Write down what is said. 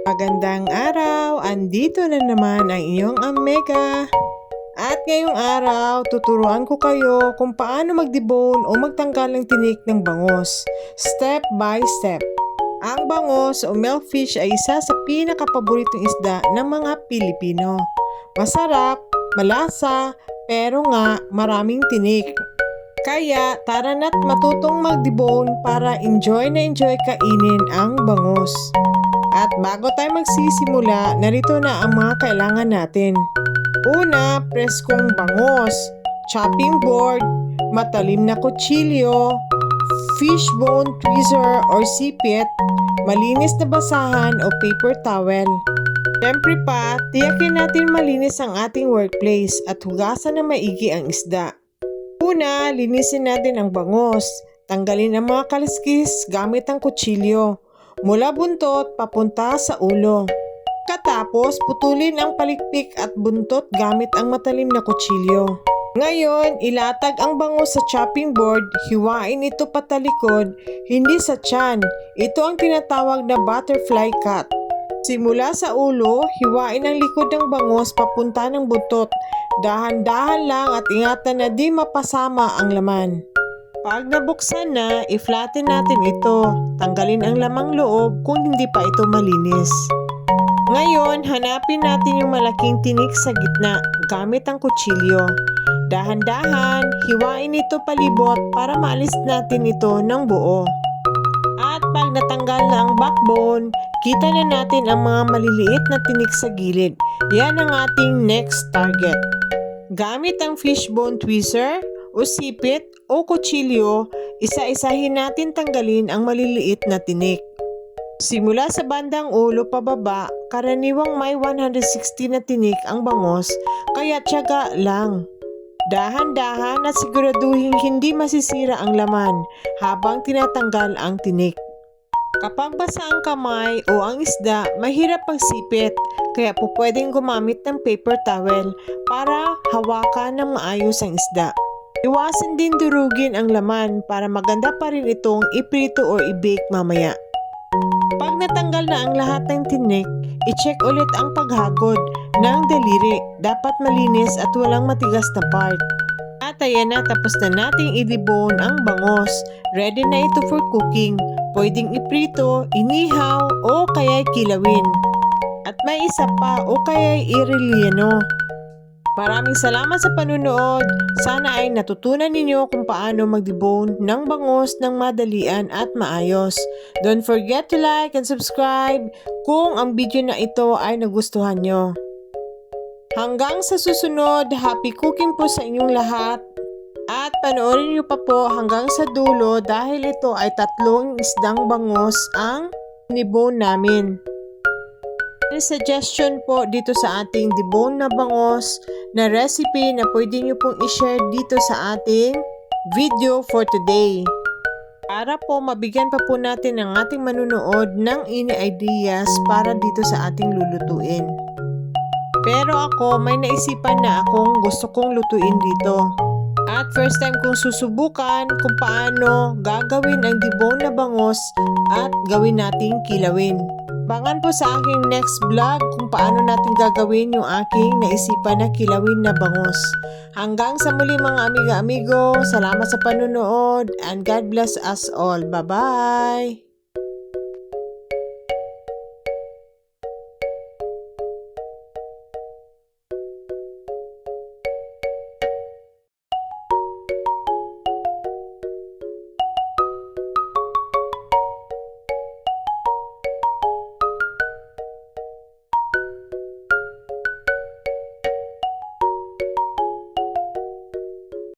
Magandang araw! Andito na naman ang iyong Amega. At ngayong araw, tuturuan ko kayo kung paano mag-debone o magtanggal ng tinik ng bangos. Step by step. Ang bangos o milkfish ay isa sa pinakapaboritong isda ng mga Pilipino. Masarap, malasa, pero nga maraming tinik. Kaya tara na't matutong mag-debone para enjoy na enjoy kainin ang bangos. At bago tayo magsisimula, narito na ang mga kailangan natin. Una, preskong bangos, chopping board, matalim na kutsilyo, fishbone tweezer or sipit, malinis na basahan o paper towel. Siyempre pa, tiyakin natin malinis ang ating workplace at hugasan na maigi ang isda. Una, linisin natin ang bangos. Tanggalin ang mga kaliskis gamit ang kutsilyo. Mula buntot papunta sa ulo. Katapos, putulin ang palikpik at buntot gamit ang matalim na kutsilyo. Ngayon, ilatag ang bangos sa chopping board, hiwain ito patalikod, hindi sa tiyan. Ito ang tinatawag na butterfly cut. Simula sa ulo, hiwain ang likod ng bangos papunta ng buntot. Dahan-dahan lang at ingatan na di mapasama ang laman. Pag nabuksan na, i-flatten natin ito. Tanggalin ang lamang loob kung hindi pa ito malinis. Ngayon, hanapin natin yung malaking tinik sa gitna gamit ang kutsilyo. Dahan-dahan, hiwain ito palibot para maalis natin ito ng buo. At pag natanggal na ang backbone, kita na natin ang mga maliliit na tinik sa gilid. Yan ang ating next target. Gamit ang fishbone tweezer o sipit o kutsilyo, isa-isahin natin tanggalin ang maliliit na tinik. Simula sa bandang ulo pababa, karaniwang may 160 na tinik ang bangos, kaya tiyaga lang. Dahan-dahan at siguraduhin hindi masisira ang laman habang tinatanggal ang tinik. Kapag basa ang kamay o ang isda, mahirap pagsipit, kaya po pwedeng gumamit ng paper towel para hawakan ng maayos ang isda. Iwasan din durugin ang laman para maganda pa rin itong iprito o i-bake mamaya. Pag natanggal na ang lahat ng tinik, i-check ulit ang paghagod ng daliri. Dapat malinis at walang matigas na part. At ayan na, tapos na nating i-debone ang bangos. Ready na ito for cooking. Pwedeng iprito, inihaw o kaya kilawin. At may isa pa o kaya i-relleno. Maraming salamat sa panunood. Sana ay natutunan ninyo kung paano mag-debone ng bangos ng madalian at maayos. Don't forget to like and subscribe kung ang video na ito ay nagustuhan nyo. Hanggang sa susunod, happy cooking po sa inyong lahat. At panoorin nyo pa po hanggang sa dulo dahil ito ay 3 isdang bangos ang debone namin. Suggestion po dito sa ating debone na bangos na recipe na pwede nyo pong i-share dito sa ating video for today. Para po mabigyan pa po natin ang ating manunood ng ideas para dito sa ating lulutuin. Pero ako may naisipan na akong gusto kong lutuin dito. At first time kong susubukan kung paano gagawin ang debone na bangos at gawin nating kilawin. Abangan po sa aking next vlog kung paano natin gagawin yung aking naisipan na kilawin na bangos. Hanggang sa muli mga amiga-amigo, salamat sa panunood and God bless us all. Bye-bye!